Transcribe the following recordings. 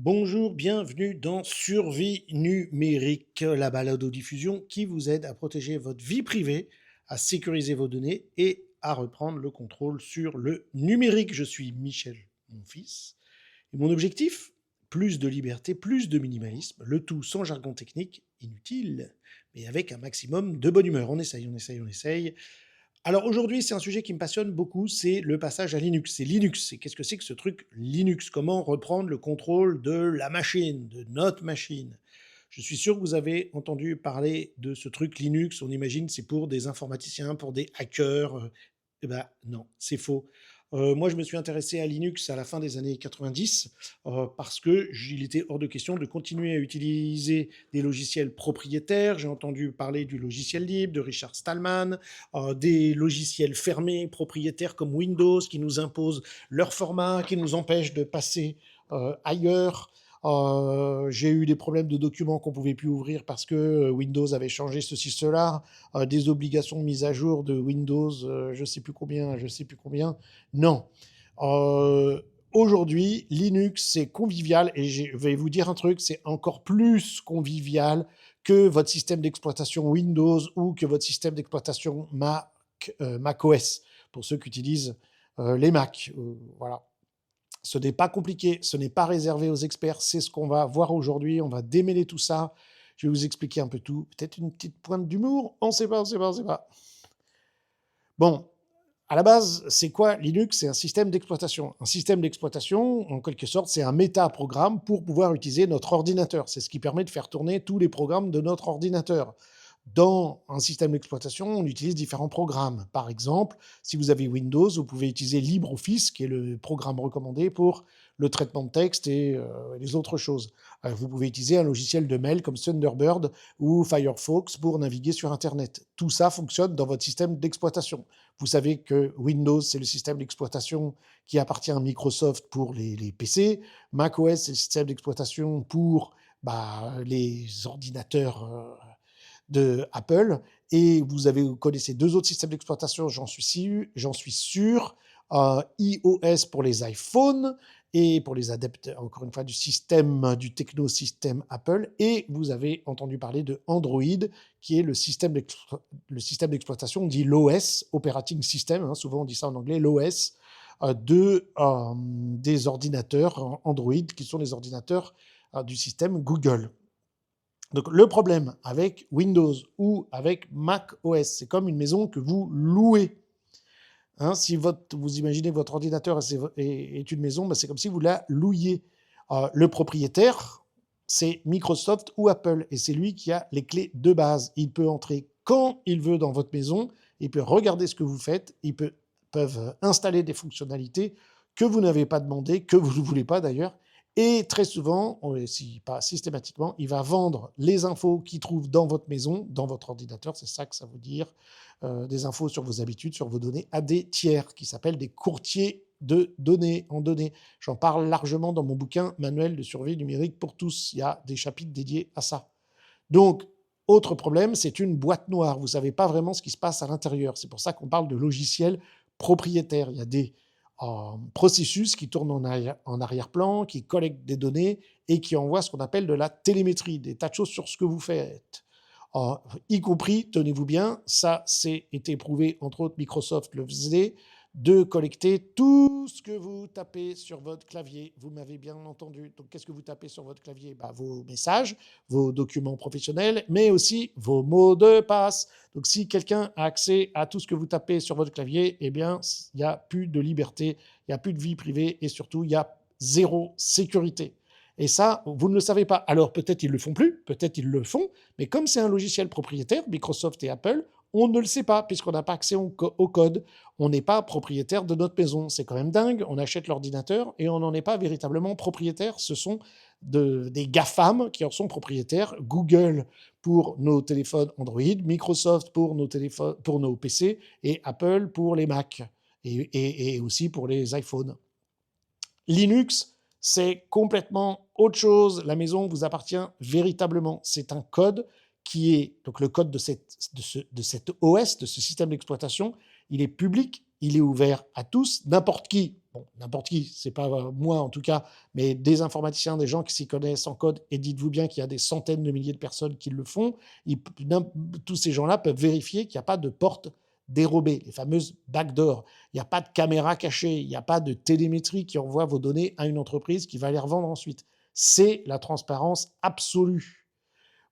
Bonjour, bienvenue dans Survie numérique, la balado-diffusion qui vous aide à protéger votre vie privée, à sécuriser vos données et à reprendre le contrôle sur le numérique. Je suis Michel, mon fils, et mon objectif, plus de liberté, plus de minimalisme, le tout sans jargon technique inutile, mais avec un maximum de bonne humeur. On essaye, on essaye, on essaye. Alors aujourd'hui, c'est un sujet qui me passionne beaucoup, c'est le passage à Linux. C'est Linux. Et qu'est-ce que c'est que ce truc Linux? Comment reprendre le contrôle de la machine, de notre machine? Je suis sûr que vous avez entendu parler de ce truc Linux. On imagine c'est pour des informaticiens, pour des hackers. Eh ben non, c'est faux. Moi, je me suis intéressé à Linux à la fin des années 90 parce que il était hors de question de continuer à utiliser des logiciels propriétaires. J'ai entendu parler du logiciel libre de Richard Stallman, des logiciels fermés propriétaires comme Windows qui nous imposent leur format, qui nous empêchent de passer ailleurs. J'ai eu des problèmes de documents qu'on pouvait plus ouvrir parce que Windows avait changé ceci, cela, des obligations de mise à jour de Windows, je sais plus combien, je sais plus combien. Non. Euh, Aujourd'hui, Linux, c'est convivial et je vais vous dire un truc, c'est encore plus convivial que votre système d'exploitation Windows ou que votre système d'exploitation Mac OS, pour ceux qui utilisent les Mac. Voilà. Ce n'est pas compliqué, ce n'est pas réservé aux experts, c'est ce qu'on va voir aujourd'hui, on va démêler tout ça, je vais vous expliquer un peu tout, peut-être une petite pointe d'humour, on ne sait pas, on ne sait pas, on ne sait pas. Bon, à la base, c'est quoi Linux? C'est un système d'exploitation. Un système d'exploitation, en quelque sorte, c'est un méta-programme pour pouvoir utiliser notre ordinateur. C'est ce qui permet de faire tourner tous les programmes de notre ordinateur. Dans un système d'exploitation, on utilise différents programmes. Par exemple, si vous avez Windows, vous pouvez utiliser LibreOffice, qui est le programme recommandé pour le traitement de texte et les autres choses. Vous pouvez utiliser un logiciel de mail comme Thunderbird ou Firefox pour naviguer sur Internet. Tout ça fonctionne dans votre système d'exploitation. Vous savez que Windows, c'est le système d'exploitation qui appartient à Microsoft pour les PC. macOS, c'est le système d'exploitation pour les ordinateurs de Apple. Et vous connaissez deux autres systèmes d'exploitation, j'en suis sûr. iOS pour les iPhones et pour les adeptes, encore une fois, du technosystème Apple. Et vous avez entendu parler de Android, qui est le système d'exploitation dit l'OS, Operating System, hein, souvent on dit ça en anglais, l'OS, des ordinateurs Android, qui sont les ordinateurs du système Google. Donc le problème avec Windows ou avec Mac OS, c'est comme une maison que vous louez. Hein, si vous imaginez votre ordinateur est une maison, c'est comme si vous la louiez. Le propriétaire, c'est Microsoft ou Apple, et c'est lui qui a les clés de base. Il peut entrer quand il veut dans votre maison, il peut regarder ce que vous faites, peuvent installer des fonctionnalités que vous n'avez pas demandé, que vous ne voulez pas d'ailleurs, et très souvent, si pas systématiquement, il va vendre les infos qu'il trouve dans votre maison, dans votre ordinateur, c'est ça que ça veut dire, des infos sur vos habitudes, sur vos données, à des tiers qui s'appellent des courtiers de données en données. J'en parle largement dans mon bouquin Manuel de survie numérique pour tous. Il y a des chapitres dédiés à ça. Donc, autre problème, c'est une boîte noire. Vous ne savez pas vraiment ce qui se passe à l'intérieur. C'est pour ça qu'on parle de logiciels propriétaires. Il y a des processus qui tournent en arrière-plan, qui collectent des données et qui envoient ce qu'on appelle de la télémétrie, des tas de choses sur ce que vous faites. Y compris, tenez-vous bien, ça c'est été prouvé, entre autres Microsoft le faisait, de collecter tout ce que vous tapez sur votre clavier. Vous m'avez bien entendu. Donc, qu'est-ce que vous tapez sur votre clavier? Vos messages, vos documents professionnels, mais aussi vos mots de passe. Donc, si quelqu'un a accès à tout ce que vous tapez sur votre clavier, eh bien, il n'y a plus de liberté, il n'y a plus de vie privée et surtout, il y a zéro sécurité. Et ça, vous ne le savez pas. Alors, peut-être ils ne le font plus, peut-être ils le font, mais comme c'est un logiciel propriétaire, Microsoft et Apple, on ne le sait pas puisqu'on n'a pas accès au code. On n'est pas propriétaire de notre maison. C'est quand même dingue. On achète l'ordinateur et on n'en est pas véritablement propriétaire. Ce sont des GAFAM qui en sont propriétaires. Google pour nos téléphones Android, Microsoft pour nos PC et Apple pour les Mac et aussi pour les iPhones. Linux, c'est complètement autre chose. La maison vous appartient véritablement. C'est un code qui est, donc le code de cet OS, de ce système d'exploitation, il est public il est ouvert à tous, n'importe qui. Bon, n'importe qui, c'est pas moi en tout cas, mais des informaticiens, des gens qui s'y connaissent en code, et dites-vous bien qu'il y a des centaines de milliers de personnes qui le font, tous ces gens-là peuvent vérifier qu'il n'y a pas de porte dérobée, les fameuses backdoors. Il n'y a pas de caméra cachée, il n'y a pas de télémétrie qui envoie vos données à une entreprise qui va les revendre ensuite. C'est la transparence absolue.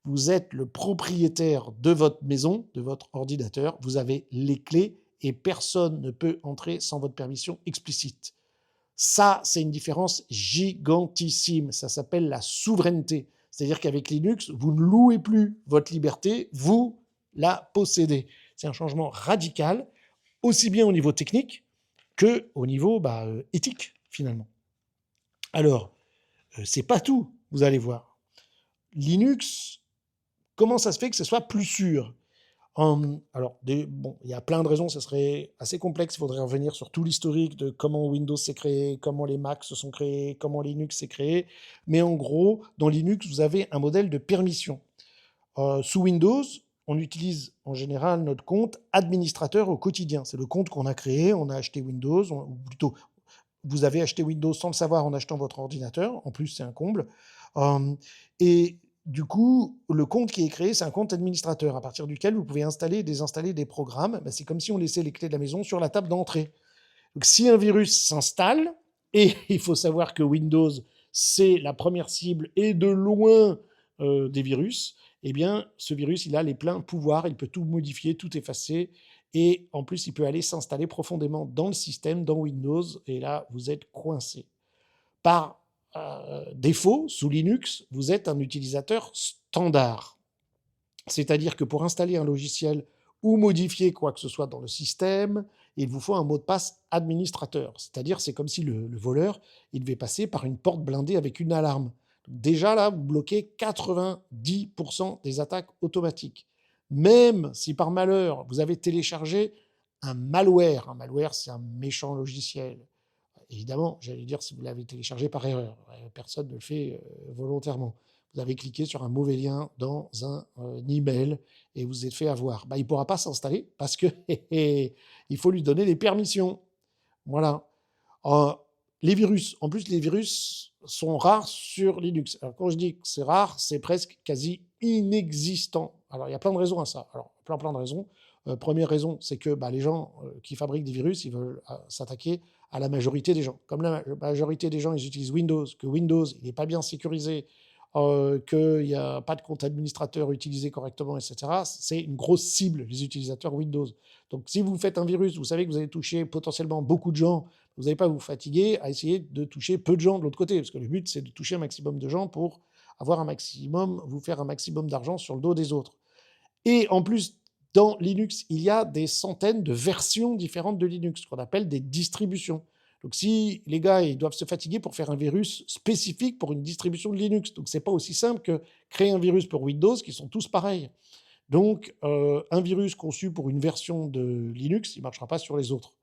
Vous êtes le propriétaire de votre maison, de votre ordinateur, vous avez les clés et personne ne peut entrer sans votre permission explicite. Ça, c'est une différence gigantissime. Ça s'appelle la souveraineté. C'est-à-dire qu'avec Linux, vous ne louez plus votre liberté, vous la possédez. C'est un changement radical, aussi bien au niveau technique qu'au niveau éthique, finalement. Alors, c'est pas tout, vous allez voir. Linux, comment ça se fait que ce soit plus sûr? Alors, bon, il y a plein de raisons, ça serait assez complexe, il faudrait revenir sur tout l'historique de comment Windows s'est créé, comment les Macs se sont créés, comment Linux s'est créé. Mais en gros, dans Linux, vous avez un modèle de permission. Sous Windows, on utilise en général notre compte administrateur au quotidien. C'est le compte qu'on a créé, on a acheté Windows, ou plutôt, vous avez acheté Windows sans le savoir en achetant votre ordinateur. En plus, c'est un comble. Et du coup, le compte qui est créé, c'est un compte administrateur à partir duquel vous pouvez installer et désinstaller des programmes. C'est comme si on laissait les clés de la maison sur la table d'entrée. Donc, si un virus s'installe, et il faut savoir que Windows, c'est la première cible et de loin des virus, eh bien, ce virus, il a les pleins pouvoirs, il peut tout modifier, tout effacer, et en plus, il peut aller s'installer profondément dans le système, dans Windows, et là, vous êtes coincé. Par défaut, sous Linux, vous êtes un utilisateur standard. C'est-à-dire que pour installer un logiciel ou modifier quoi que ce soit dans le système, il vous faut un mot de passe administrateur. C'est-à-dire, c'est comme si le voleur, il devait passer par une porte blindée avec une alarme. Déjà là, vous bloquez 90% des attaques automatiques. Même si par malheur, vous avez téléchargé un malware, c'est un méchant logiciel. Évidemment, j'allais dire si vous l'avez téléchargé par erreur. Personne ne le fait volontairement. Vous avez cliqué sur un mauvais lien dans un email et vous êtes fait avoir. Il ne pourra pas s'installer parce que il faut lui donner des permissions. Voilà. Les virus, en plus, les virus sont rares sur Linux. Alors, quand je dis que c'est rare, c'est presque quasi inexistant. Alors, il y a plein de raisons à ça. Alors, plein de raisons. Première raison, c'est que les gens qui fabriquent des virus, ils veulent s'attaquer à la majorité des gens. Comme la majorité des gens, ils utilisent Windows, que Windows, il n'est pas bien sécurisé, qu'il n'y a pas de compte administrateur utilisé correctement, etc. C'est une grosse cible, les utilisateurs Windows. Donc, si vous faites un virus, vous savez que vous allez toucher potentiellement beaucoup de gens, vous n'allez pas vous fatiguer à essayer de toucher peu de gens de l'autre côté, parce que le but, c'est de toucher un maximum de gens pour avoir un maximum, vous faire un maximum d'argent sur le dos des autres. Et en plus, dans Linux, il y a des centaines de versions différentes de Linux, qu'on appelle des distributions. Donc si les gars ils doivent se fatiguer pour faire un virus spécifique pour une distribution de Linux, donc c'est pas aussi simple que créer un virus pour Windows qui sont tous pareils. Donc un virus conçu pour une version de Linux, il ne marchera pas sur les autres.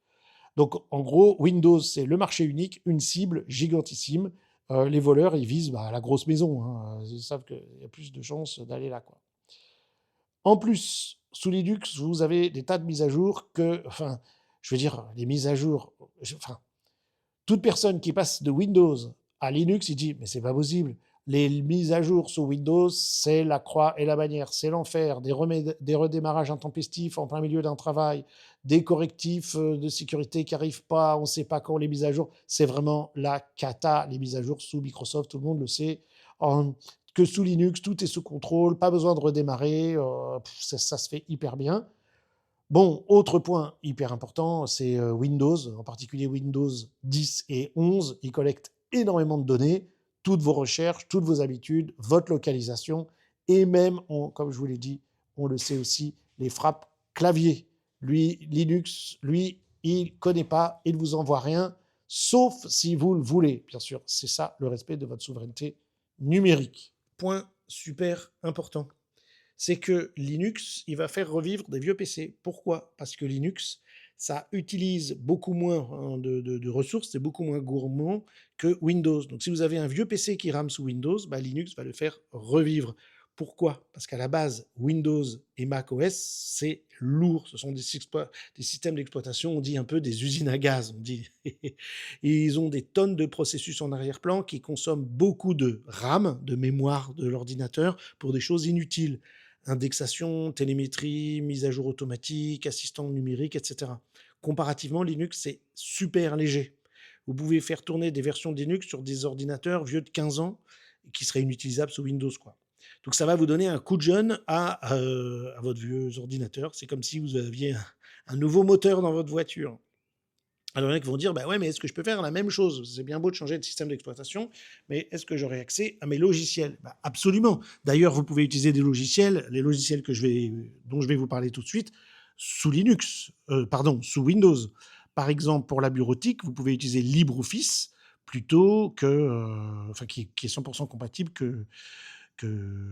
Donc en gros, Windows c'est le marché unique, une cible gigantissime. Les voleurs ils visent la grosse maison, hein. Ils savent qu'il y a plus de chances d'aller là, quoi. En plus, sous Linux, vous avez des tas de mises à jour je veux dire, les mises à jour, toute personne qui passe de Windows à Linux, il dit, mais c'est pas possible. Les mises à jour sous Windows, c'est la croix et la bannière, c'est l'enfer, des redémarrages intempestifs en plein milieu d'un travail, des correctifs de sécurité qui n'arrivent pas, on ne sait pas quand les mises à jour, c'est vraiment la cata, les mises à jour sous Microsoft, tout le monde le sait. Que sous Linux, tout est sous contrôle, pas besoin de redémarrer, ça se fait hyper bien. Bon, autre point hyper important, c'est Windows, en particulier Windows 10 et 11. Ils collectent énormément de données, toutes vos recherches, toutes vos habitudes, votre localisation, et même, comme je vous l'ai dit, on le sait aussi, les frappes clavier. Lui, Linux, lui, il ne connaît pas, il ne vous envoie rien, sauf si vous le voulez, bien sûr. C'est ça, le respect de votre souveraineté numérique. Point super important, c'est que Linux, il va faire revivre des vieux PC. Pourquoi? Parce que Linux, ça utilise beaucoup moins de ressources, c'est beaucoup moins gourmand que Windows. Donc si vous avez un vieux PC qui rame sous Windows, Linux va le faire revivre. Pourquoi? Parce qu'à la base, Windows et macOS, c'est lourd. Ce sont des systèmes d'exploitation, on dit un peu des usines à gaz, on dit. Et ils ont des tonnes de processus en arrière-plan qui consomment beaucoup de RAM, de mémoire de l'ordinateur, pour des choses inutiles. Indexation, télémétrie, mise à jour automatique, assistant numérique, etc. Comparativement, Linux, c'est super léger. Vous pouvez faire tourner des versions de Linux sur des ordinateurs vieux de 15 ans qui seraient inutilisables sous Windows, quoi. Donc ça va vous donner un coup de jeune à votre vieux ordinateur. C'est comme si vous aviez un nouveau moteur dans votre voiture. Alors il y en a qui vont dire, bah ouais, mais est-ce que je peux faire la même chose? C'est bien beau de changer de système d'exploitation, mais est-ce que j'aurai accès à mes logiciels? Bah, absolument. D'ailleurs, vous pouvez utiliser des logiciels, les logiciels dont je vais vous parler tout de suite, sous Linux, sous Windows. Par exemple, pour la bureautique, vous pouvez utiliser LibreOffice plutôt que, qui est 100% compatible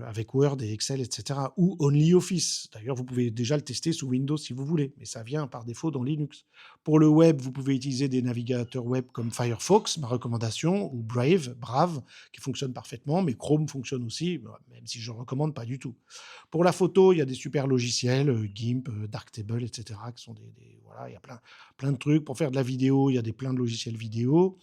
avec Word et Excel, etc. Ou OnlyOffice. D'ailleurs, vous pouvez déjà le tester sous Windows si vous voulez, mais ça vient par défaut dans Linux. Pour le web, vous pouvez utiliser des navigateurs web comme Firefox, ma recommandation, ou Brave, qui fonctionne parfaitement, mais Chrome fonctionne aussi, même si je ne recommande pas du tout. Pour la photo, il y a des super logiciels, GIMP, Darktable, etc., qui sont voilà, il y a plein de trucs. Pour faire de la vidéo, il y a plein de logiciels vidéo.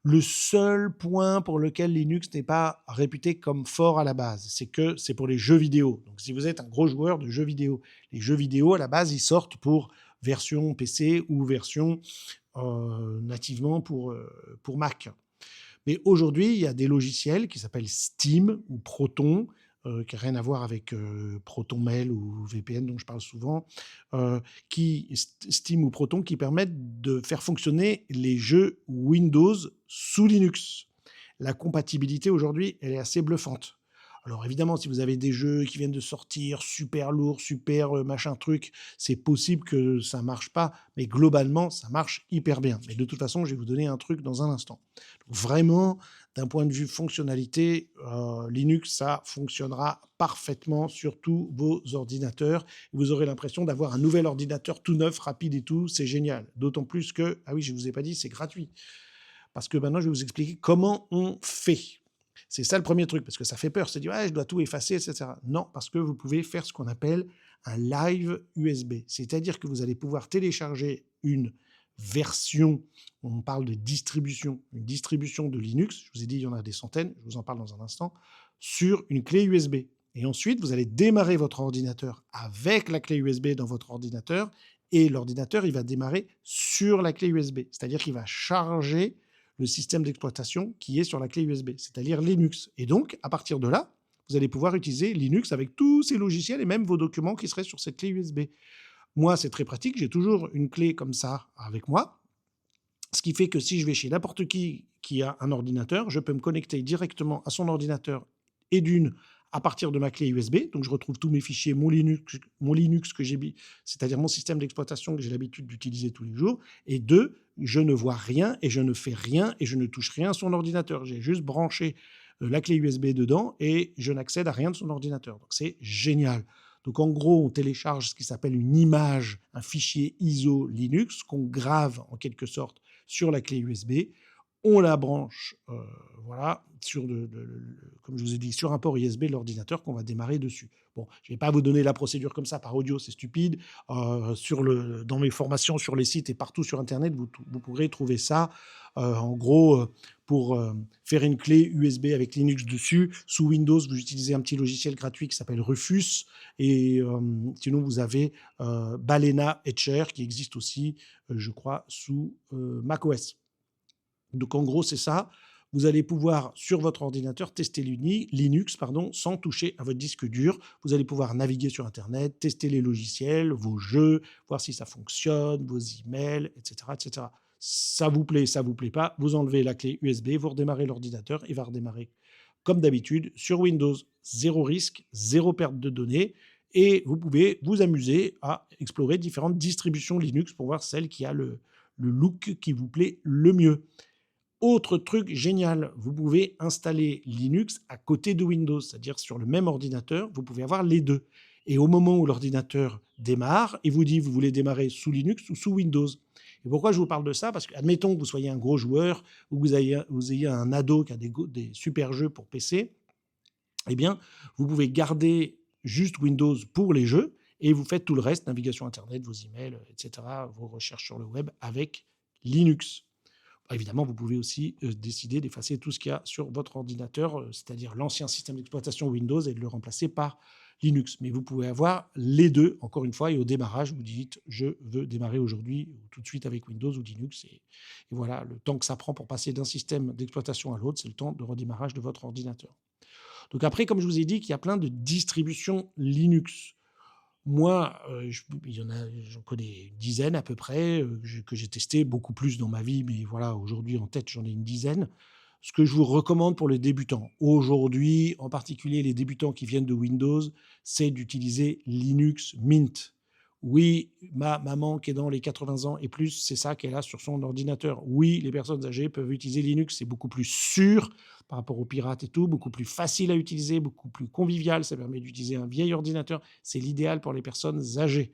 Le seul point pour lequel Linux n'est pas réputé comme fort à la base, c'est que c'est pour les jeux vidéo. Donc si vous êtes un gros joueur de jeux vidéo, les jeux vidéo, à la base, ils sortent pour version PC ou version nativement pour Mac. Mais aujourd'hui, il y a des logiciels qui s'appellent Steam ou Proton, qui n'a rien à voir avec ProtonMail ou VPN dont je parle souvent, Steam ou Proton, qui permettent de faire fonctionner les jeux Windows sous Linux. La compatibilité aujourd'hui, elle est assez bluffante. Alors évidemment, si vous avez des jeux qui viennent de sortir, super lourds, super machin truc, c'est possible que ça ne marche pas, mais globalement, ça marche hyper bien. Mais de toute façon, je vais vous donner un truc dans un instant. Donc vraiment, d'un point de vue fonctionnalité, Linux, ça fonctionnera parfaitement sur tous vos ordinateurs. Vous aurez l'impression d'avoir un nouvel ordinateur tout neuf, rapide et tout, c'est génial. D'autant plus que, ah oui, je ne vous ai pas dit, c'est gratuit. Parce que maintenant, je vais vous expliquer comment on fait. C'est ça le premier truc, parce que ça fait peur. C'est dire, ouais, je dois tout effacer, etc. Non, parce que vous pouvez faire ce qu'on appelle un live USB. C'est-à-dire que vous allez pouvoir télécharger une version, on parle de distribution, une distribution de Linux, je vous ai dit, il y en a des centaines, je vous en parle dans un instant, sur une clé USB. Et ensuite, vous allez démarrer votre ordinateur avec la clé USB dans votre ordinateur, et l'ordinateur, il va démarrer sur la clé USB. C'est-à-dire qu'il va charger le système d'exploitation qui est sur la clé USB, c'est-à-dire Linux. Et donc, à partir de là, vous allez pouvoir utiliser Linux avec tous ces logiciels et même vos documents qui seraient sur cette clé USB. Moi, c'est très pratique, j'ai toujours une clé comme ça avec moi, ce qui fait que si je vais chez n'importe qui a un ordinateur, je peux me connecter directement à son ordinateur et à partir de ma clé USB. Donc, je retrouve tous mes fichiers, mon Linux que j'ai, c'est-à-dire mon système d'exploitation que j'ai l'habitude d'utiliser tous les jours. Et deux, je ne vois rien et je ne fais rien et je ne touche rien à son ordinateur. J'ai juste branché la clé USB dedans et je n'accède à rien de son ordinateur. Donc, c'est génial. Donc, en gros, on télécharge ce qui s'appelle une image, un fichier ISO Linux qu'on grave en quelque sorte sur la clé USB. On la branche, voilà, comme je vous ai dit, sur un port USB de l'ordinateur qu'on va démarrer dessus. Bon, je ne vais pas vous donner la procédure comme ça par audio, c'est stupide. Dans mes formations sur les sites et partout sur Internet, vous pourrez trouver ça. En gros, pour faire une clé USB avec Linux dessus, sous Windows, vous utilisez un petit logiciel gratuit qui s'appelle Rufus. Et sinon, vous avez Balena Etcher qui existe aussi, je crois, sous macOS. Donc en gros, c'est ça. Vous allez pouvoir, sur votre ordinateur, tester Linux sans toucher à votre disque dur. Vous allez pouvoir naviguer sur Internet, tester les logiciels, vos jeux, voir si ça fonctionne, vos emails, etc., etc. Ça vous plaît pas, vous enlevez la clé USB, vous redémarrez l'ordinateur, il va redémarrer comme d'habitude sur Windows. Zéro risque, zéro perte de données. Et vous pouvez vous amuser à explorer différentes distributions Linux pour voir celle qui a le look qui vous plaît le mieux. Autre truc génial, vous pouvez installer Linux à côté de Windows, c'est-à-dire sur le même ordinateur, vous pouvez avoir les deux. Et au moment où l'ordinateur démarre, il vous dit vous voulez démarrer sous Linux ou sous Windows. Et pourquoi je vous parle de ça? Parce que, admettons que vous soyez un gros joueur ou que vous ayez un ado qui a des super jeux pour PC. eh bien, vous pouvez garder juste Windows pour les jeux et vous faites tout le reste, navigation Internet, vos emails, etc., vos recherches sur le web avec Linux. Évidemment, vous pouvez aussi décider d'effacer tout ce qu'il y a sur votre ordinateur, c'est-à-dire l'ancien système d'exploitation Windows et de le remplacer par Linux. Mais vous pouvez avoir les deux, encore une fois, et au démarrage, vous dites « je veux démarrer aujourd'hui ou tout de suite avec Windows ou Linux ». Et voilà, le temps que ça prend pour passer d'un système d'exploitation à l'autre, c'est le temps de redémarrage de votre ordinateur. Donc après, comme je vous ai dit, qu'il y a plein de distributions Linux. Moi, j'en connais une dizaine à peu près, que j'ai testé, beaucoup plus dans ma vie, mais voilà, aujourd'hui en tête, j'en ai une dizaine. Ce que je vous recommande pour les débutants, aujourd'hui, en particulier les débutants qui viennent de Windows, c'est d'utiliser Linux Mint. Oui, ma maman qui est dans les 80 ans et plus, c'est ça qu'elle a sur son ordinateur. Oui, les personnes âgées peuvent utiliser Linux, c'est beaucoup plus sûr par rapport aux pirates et tout, beaucoup plus facile à utiliser, beaucoup plus convivial, ça permet d'utiliser un vieil ordinateur, c'est l'idéal pour les personnes âgées.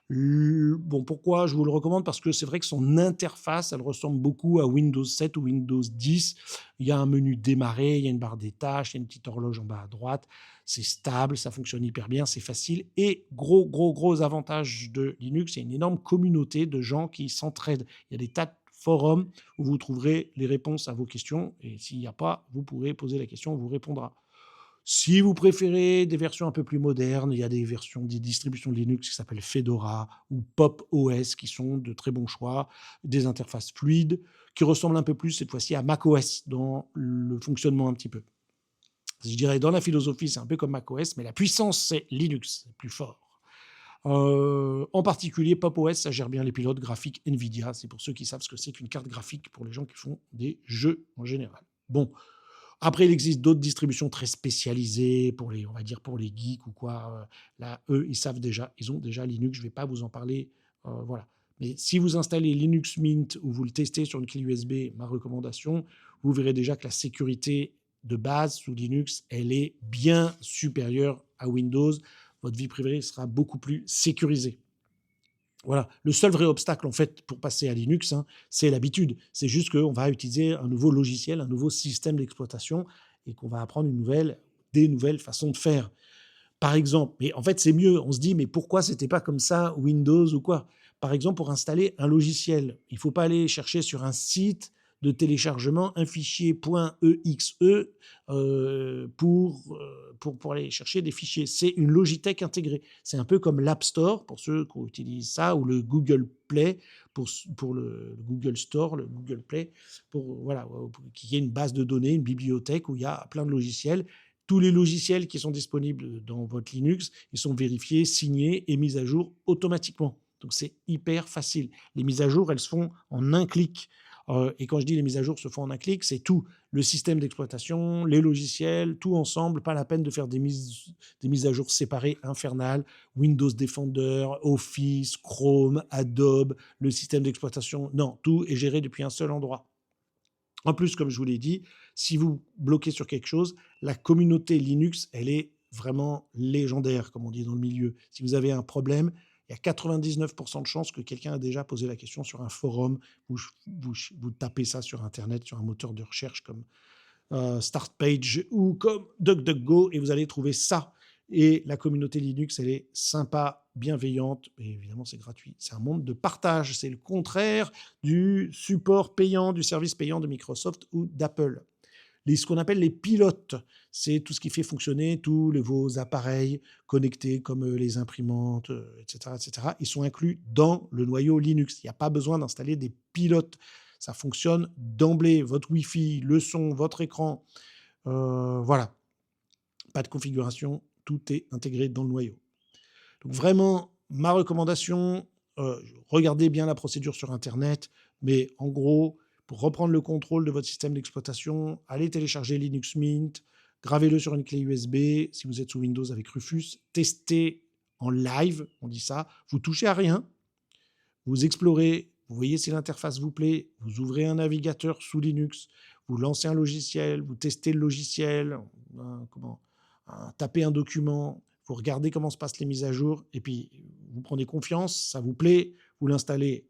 Bon, pourquoi je vous le recommande? Parce que c'est vrai que son interface, elle ressemble beaucoup à Windows 7 ou Windows 10. Il y a un menu démarrer, il y a une barre des tâches, il y a une petite horloge en bas à droite. C'est stable, ça fonctionne hyper bien, c'est facile. Et gros avantage de Linux, il y a une énorme communauté de gens qui s'entraident. Il y a des tas de forums où vous trouverez les réponses à vos questions. Et s'il n'y a pas, vous pourrez poser la question, on vous répondra. Si vous préférez des versions un peu plus modernes, il y a des versions, des distributions de Linux qui s'appellent Fedora ou Pop! OS qui sont de très bons choix, des interfaces fluides qui ressemblent un peu plus cette fois-ci à macOS dans le fonctionnement un petit peu. Je dirais dans la philosophie, c'est un peu comme macOS, mais la puissance, c'est Linux, c'est plus fort. En particulier, Pop! OS, ça gère bien les pilotes graphiques NVIDIA. C'est pour ceux qui savent ce que c'est qu'une carte graphique pour les gens qui font des jeux en général. Bon, après, il existe d'autres distributions très spécialisées pour les, on va dire pour les geeks ou quoi. Là, eux, ils savent déjà, ils ont déjà Linux. Je ne vais pas vous en parler, voilà. Mais si vous installez Linux Mint ou vous le testez sur une clé USB, ma recommandation, vous verrez déjà que la sécurité de base sous Linux, elle est bien supérieure à Windows. Votre vie privée sera beaucoup plus sécurisée. Voilà. Le seul vrai obstacle, en fait, pour passer à Linux, c'est l'habitude. C'est juste qu'on va utiliser un nouveau logiciel, un nouveau système d'exploitation et qu'on va apprendre des nouvelles façons de faire. Par exemple, mais en fait, c'est mieux. On se dit, mais pourquoi c'était pas comme ça Windows ou quoi? Par exemple, pour installer un logiciel, il ne faut pas aller chercher sur un site de téléchargement un fichier .exe pour aller chercher des fichiers. C'est une Logitech intégrée. C'est un peu comme l'App Store pour ceux qui utilisent ça ou le Google Play pour le Google Store, le Google Play, voilà, qui est une base de données, une bibliothèque où il y a plein de logiciels. Tous les logiciels qui sont disponibles dans votre Linux, ils sont vérifiés, signés et mis à jour automatiquement. Donc, c'est hyper facile. Les mises à jour, elles se font en un clic. Et quand je dis les mises à jour se font en un clic, c'est tout. Le système d'exploitation, les logiciels, tout ensemble. Pas la peine de faire des mises à jour séparées, infernales. Windows Defender, Office, Chrome, Adobe, le système d'exploitation. Non, tout est géré depuis un seul endroit. En plus, comme je vous l'ai dit, si vous bloquez sur quelque chose, la communauté Linux, elle est vraiment légendaire, comme on dit dans le milieu. Si vous avez un problème, il y a 99% de chances que quelqu'un a déjà posé la question sur un forum. Vous tapez ça sur Internet, sur un moteur de recherche comme Startpage ou comme DuckDuckGo, et vous allez trouver ça. Et la communauté Linux, elle est sympa, bienveillante, et évidemment, c'est gratuit. C'est un monde de partage. C'est le contraire du support payant, du service payant de Microsoft ou d'Apple. Ce qu'on appelle les pilotes, c'est tout ce qui fait fonctionner tous vos appareils connectés comme les imprimantes, etc., etc. Ils sont inclus dans le noyau Linux. Il n'y a pas besoin d'installer des pilotes. Ça fonctionne d'emblée. Votre Wi-Fi, le son, votre écran, voilà. Pas de configuration, tout est intégré dans le noyau. Donc vraiment, ma recommandation, regardez bien la procédure sur Internet, mais en gros, pour reprendre le contrôle de votre système d'exploitation, allez télécharger Linux Mint, gravez-le sur une clé USB, si vous êtes sous Windows avec Rufus, testez en live, on dit ça, vous touchez à rien, vous explorez, vous voyez si l'interface vous plaît, vous ouvrez un navigateur sous Linux, vous lancez un logiciel, vous testez le logiciel, tapez un document, vous regardez comment se passent les mises à jour, et puis vous prenez confiance, ça vous plaît, vous l'installez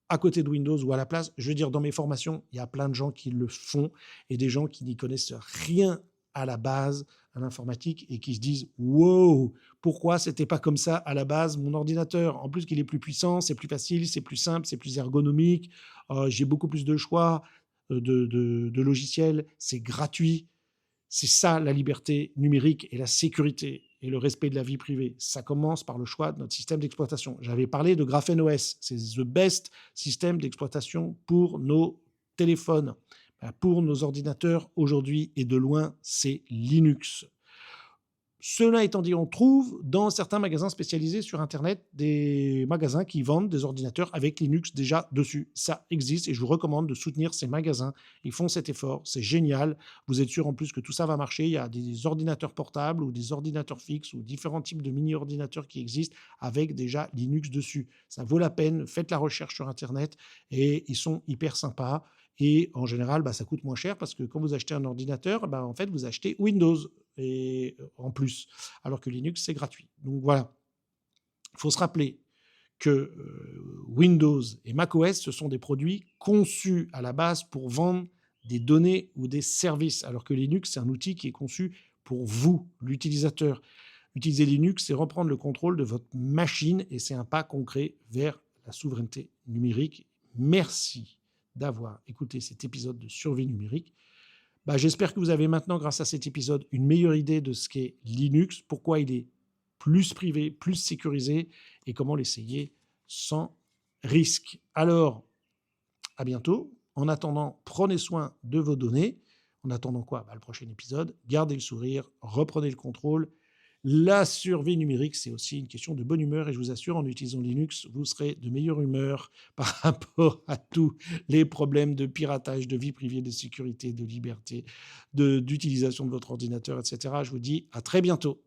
à côté de Windows ou à la place. Je veux dire, dans mes formations, il y a plein de gens qui le font, et des gens qui n'y connaissent rien à la base, à l'informatique et qui se disent « Wow, pourquoi c'était pas comme ça à la base mon ordinateur ? En plus qu'il est plus puissant, c'est plus facile, c'est plus simple, c'est plus ergonomique, j'ai beaucoup plus de choix de logiciels, c'est gratuit. » C'est ça la liberté numérique et la sécurité et le respect de la vie privée. Ça commence par le choix de notre système d'exploitation. J'avais parlé de Graphene OS, c'est the best système d'exploitation pour nos téléphones. Pour nos ordinateurs, aujourd'hui et de loin, c'est Linux. Cela étant dit, on trouve dans certains magasins spécialisés sur Internet des magasins qui vendent des ordinateurs avec Linux déjà dessus. Ça existe et je vous recommande de soutenir ces magasins. Ils font cet effort, c'est génial. Vous êtes sûr en plus que tout ça va marcher. Il y a des ordinateurs portables ou des ordinateurs fixes ou différents types de mini-ordinateurs qui existent avec déjà Linux dessus. Ça vaut la peine. Faites la recherche sur Internet et ils sont hyper sympas. Et en général, ça coûte moins cher parce que quand vous achetez un ordinateur, en fait, vous achetez Windows et en plus, alors que Linux, c'est gratuit. Donc voilà, il faut se rappeler que Windows et macOS, ce sont des produits conçus à la base pour vendre des données ou des services, alors que Linux, c'est un outil qui est conçu pour vous, l'utilisateur. Utiliser Linux, c'est reprendre le contrôle de votre machine et c'est un pas concret vers la souveraineté numérique. Merci d'avoir écouté cet épisode de Survie numérique. J'espère que vous avez maintenant, grâce à cet épisode, une meilleure idée de ce qu'est Linux, pourquoi il est plus privé, plus sécurisé et comment l'essayer sans risque. Alors, à bientôt. En attendant, prenez soin de vos données. En attendant quoi ? Le prochain épisode, gardez le sourire, reprenez le contrôle. La survie numérique, c'est aussi une question de bonne humeur et je vous assure, en utilisant Linux, vous serez de meilleure humeur par rapport à tous les problèmes de piratage, de vie privée, de sécurité, de liberté, d'utilisation de votre ordinateur, etc. Je vous dis à très bientôt.